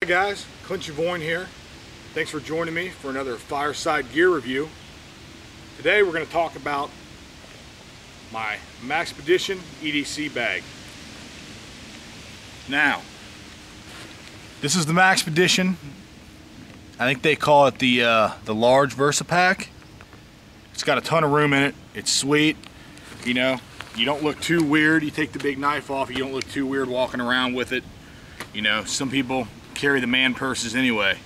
Hey guys, Clint Jivoin here. Thanks for joining me for another Fireside gear review. Today we're going to talk about my Maxpedition EDC bag. Now, this is the Maxpedition. I think they call it the large Versi Pack. It's got a ton of room in it. It's sweet. You know, you don't look too weird. You take the big knife off, you don't look too weird walking around with it. You know, some people carry the man purses anyway.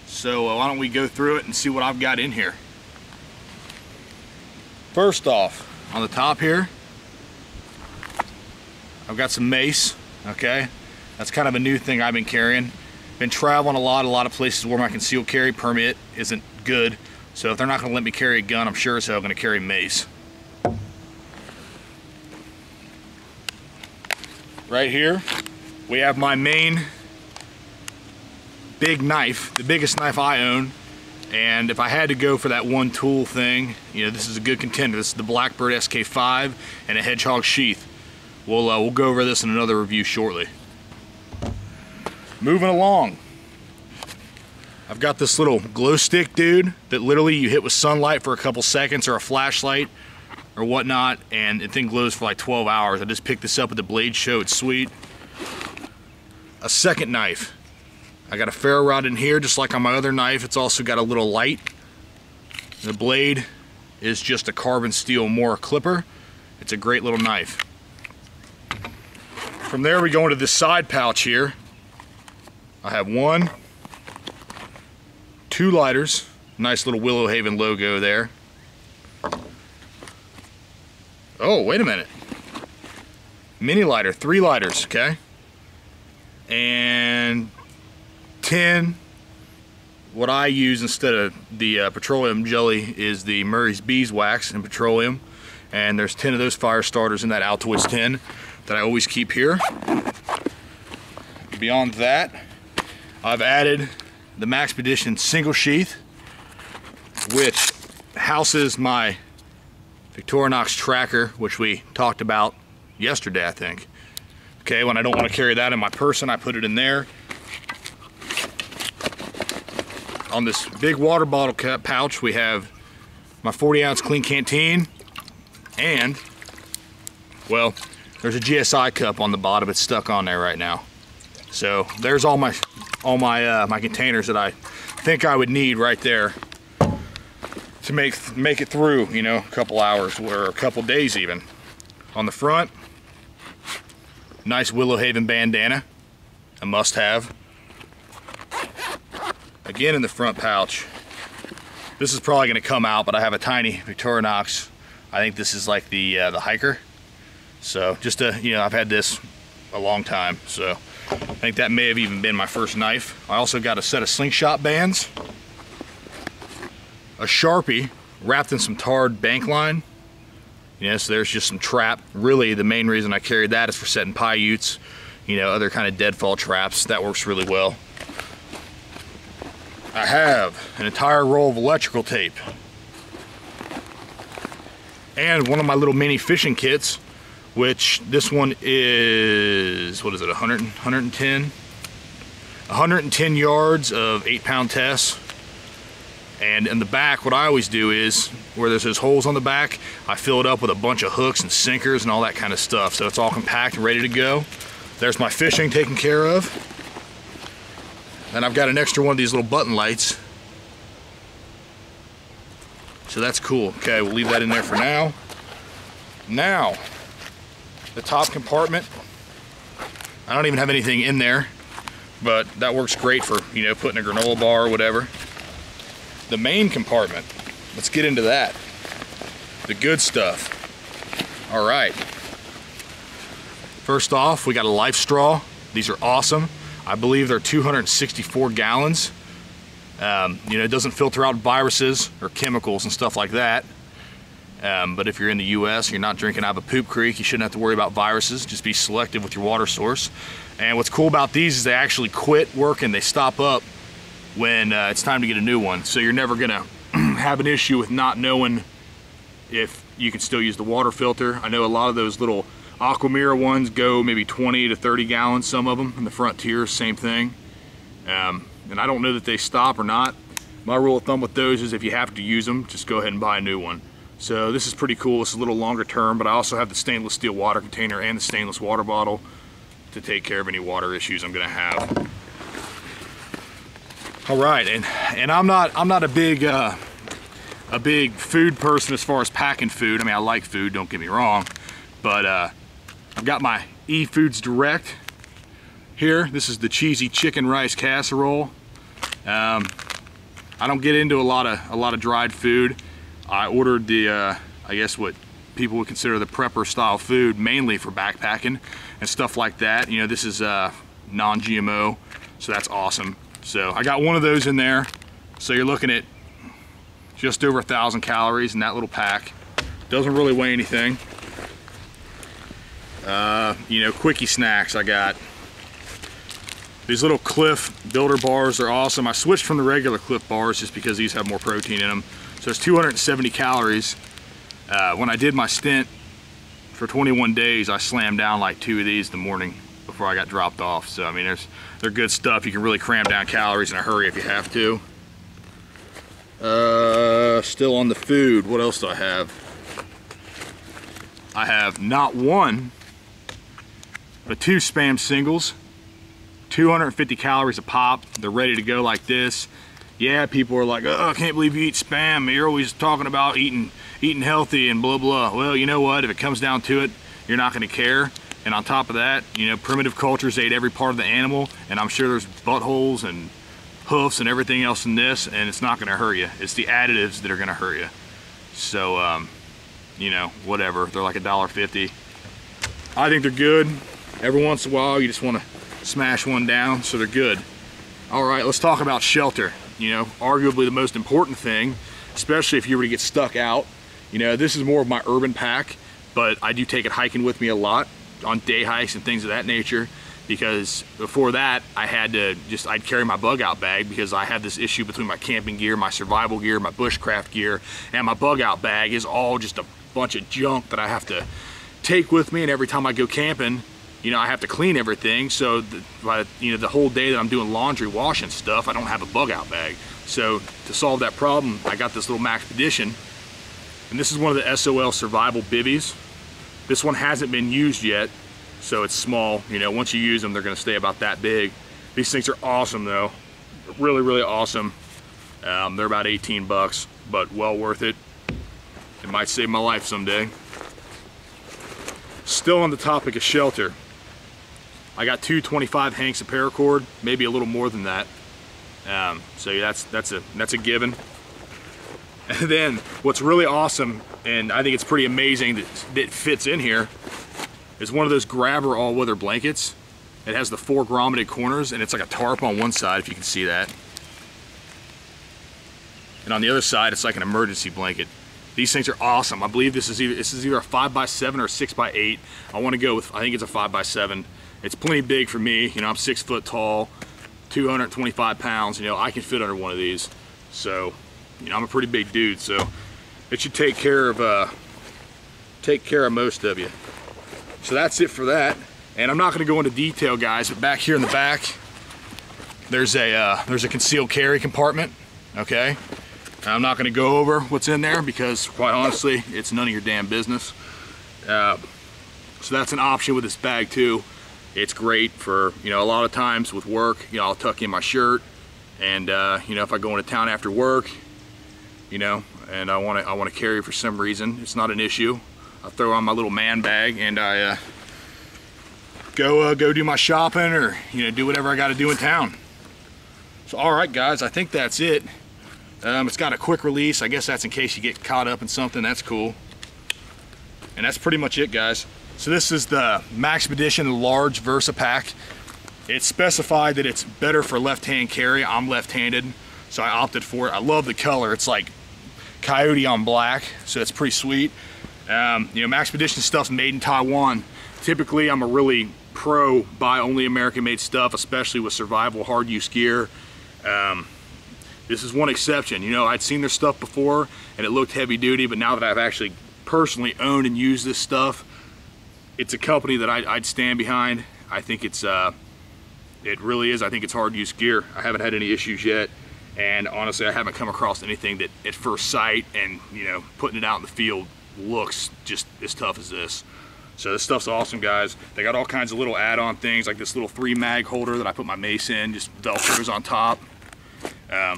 So why don't we go through it and see what I've got in here. First off, on the top here, I've got some mace, okay? That's kind of a new thing I've been carrying. Been traveling a lot of places where my concealed carry permit isn't good. So if they're not gonna let me carry a gun, I'm sure as hell gonna carry mace. Right here, we have my main big knife, the biggest knife I own. And if I had to go for that one tool thing, you know, this is a good contender. This is the Blackbird SK5 and a hedgehog sheath. We'll go over this in another review shortly. Moving along, I've got this little glow stick dude that literally you hit with sunlight for a couple seconds or a flashlight or whatnot, and the thing glows for like 12 hours. I just picked this up at the blade show. It's sweet. A second knife. I got a ferro rod in here just like on my other knife. It's also got a little light. The blade is just a carbon steel Mora clipper. It's a great little knife. From there we go into this side pouch here. I have 1, 2 lighters. Nice little Willow Haven logo there. Oh, wait a minute. Mini lighter, 3 lighters, okay? And 10, what I use instead of the petroleum jelly is the Murray's Beeswax and petroleum. And there's 10 of those fire starters in that Altoids tin that I always keep here. Beyond that, I've added the Maxpedition single sheath, which houses my Victorinox tracker, which we talked about yesterday, I think. Okay, when I don't want to carry that in my person, I put it in there. On this big water bottle pouch, we have my 40-ounce clean canteen, and, well, there's a GSI cup on the bottom. It's stuck on there right now. So there's all my containers that I think I would need right there to make it through, you know, a couple hours or a couple days even. On the front, nice Willow Haven bandana, a must-have. Again in the front pouch, this is probably going to come out, but I have a tiny Victorinox. I think this is like the hiker. So just you know, I've had this a long time, so I think that may have even been my first knife. I also got a set of slingshot bands, a Sharpie wrapped in some tarred bank line. You so there's just some trap. Really, the main reason I carried that is for setting Paiutes, you know, other kind of deadfall traps. That works really well. I have an entire roll of electrical tape and one of my little mini fishing kits, which this one is, what is it, 110 yards of 8-pound tests. And in the back, what I always do is, where there's those holes on the back, I fill it up with a bunch of hooks and sinkers and all that kind of stuff. So it's all compact and ready to go. There's my fishing taken care of. And I've got an extra one of these little button lights. So that's cool. Okay, we'll leave that in there for now. Now, the top compartment, I don't even have anything in there, but that works great for, you know, putting a granola bar or whatever. The main compartment, let's get into that. The good stuff. All right. First off, we got a life straw. These are awesome. I believe they're 264 gallons. You know, it doesn't filter out viruses or chemicals and stuff like that. But if you're in the US, you're not drinking out of a poop creek, you shouldn't have to worry about viruses. Just be selective with your water source. And what's cool about these is they actually quit working. They stop up when it's time to get a new one. So you're never gonna have an issue with not knowing if you can still use the water filter. I know a lot of those little Aquamira ones go maybe 20 to 30 gallons, some of them, and the Frontier, same thing. And I don't know that they stop or not. My rule of thumb with those is if you have to use them, just go ahead and buy a new one. So this is pretty cool. It's a little longer term, but I also have the stainless steel water container and the stainless water bottle to take care of any water issues I'm gonna have. All right, and I'm not a big food person as far as packing food. I mean, I like food, don't get me wrong, but I've got my eFoods Direct here. This is the cheesy chicken rice casserole. I don't get into a lot of dried food. I ordered the I guess what people would consider the prepper style food, mainly for backpacking and stuff like that. You know, this is non-GMO, so that's awesome. So I got one of those in there. So you're looking at just over 1,000 calories in that little pack. Doesn't really weigh anything. You know, quickie snacks. I got these little Cliff Builder bars. They're awesome. I switched from the regular Cliff bars just because these have more protein in them. So it's 270 calories. When I did my stint for 21 days, I slammed down like 2 of these in the morning before I got dropped off. So I mean, they're good stuff. You can really cram down calories in a hurry if you have to. Still on the food, what else do I have? I have not one, but 2 Spam singles, 250 calories a pop. They're ready to go like this. Yeah, people are like, oh, I can't believe you eat Spam. You're always talking about eating healthy and blah, blah. Well, you know what? If it comes down to it, you're not gonna care. And on top of that, you know, primitive cultures ate every part of the animal, and I'm sure there's buttholes and hoofs and everything else in this, and it's not gonna hurt you. It's the additives that are gonna hurt you. So, you know, whatever. They're like $1.50. I think they're good. Every once in a while, you just wanna smash one down, so they're good. All right, let's talk about shelter. You know, arguably the most important thing, especially if you were to get stuck out. You know, this is more of my urban pack, but I do take it hiking with me a lot on day hikes and things of that nature, because before that I'd carry my bug out bag because I had this issue between my camping gear, my survival gear, my bushcraft gear, and my bug out bag is all just a bunch of junk that I have to take with me, and every time I go camping, you know, I have to clean everything. So the whole day that I'm doing laundry, washing stuff, I don't have a bug out bag. So to solve that problem, I got this little Maxpedition, and this is one of the SOL survival bivvies. This one hasn't been used yet, so it's small. You know, once you use them, they're gonna stay about that big. These things are awesome though. Really, really awesome. They're about 18 bucks, but well worth it. It might save my life someday. Still on the topic of shelter, I got 2 25 hanks of paracord, maybe a little more than that. So yeah, that's a given. And then what's really awesome, and I think it's pretty amazing that it fits in here, is one of those grabber all-weather blankets. It has the 4 grommeted corners, and it's like a tarp on one side, if you can see that. And on the other side, it's like an emergency blanket. These things are awesome. I believe this is either a 5x7 or a 6x8. I want to go with, I think it's a 5x7. It's plenty big for me. You know, I'm 6 foot tall, 225 pounds. You know, I can fit under one of these. So, you know, I'm a pretty big dude, so it should take care of most of you. So that's it for that. And I'm not going to go into detail, guys, but back here in the back, there's a concealed carry compartment. Okay, I'm not going to go over what's in there because, quite honestly, it's none of your damn business. So that's an option with this bag too. It's great for, you know, a lot of times with work. You know, I'll tuck in my shirt, and you know, if I go into town after work, you know, and I want to carry for some reason, it's not an issue. I throw on my little man bag and I go do my shopping, or, you know, do whatever I got to do in town. So all right, guys, I think that's it. It's got a quick release. I guess that's in case you get caught up in something. That's cool. And that's pretty much it, guys. So this is the Maxpedition large Versi Pack. It's specified that it's better for left-hand carry. I'm left-handed, so I opted for it. I love the color. It's like coyote on black, so it's pretty sweet. You know, Maxpedition stuff's made in Taiwan. Typically, I'm a really pro buy only American-made stuff, especially with survival hard use gear. This is one exception. You know, I'd seen their stuff before and it looked heavy duty, but now that I've actually personally owned and used this stuff, it's a company that I'd stand behind. I think it's It really is. I think it's hard use gear. I haven't had any issues yet. And honestly, I haven't come across anything that at first sight and, you know, putting it out in the field looks just as tough as this. So this stuff's awesome, guys. They got all kinds of little add-on things, like this little 3 mag holder that I put my mace in, just Velcros on top.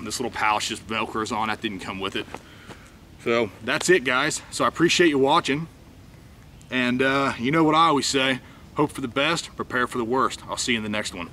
This little pouch just Velcros on, that didn't come with it. So that's it, guys. So I appreciate you watching. And you know what I always say, hope for the best, prepare for the worst. I'll see you in the next one.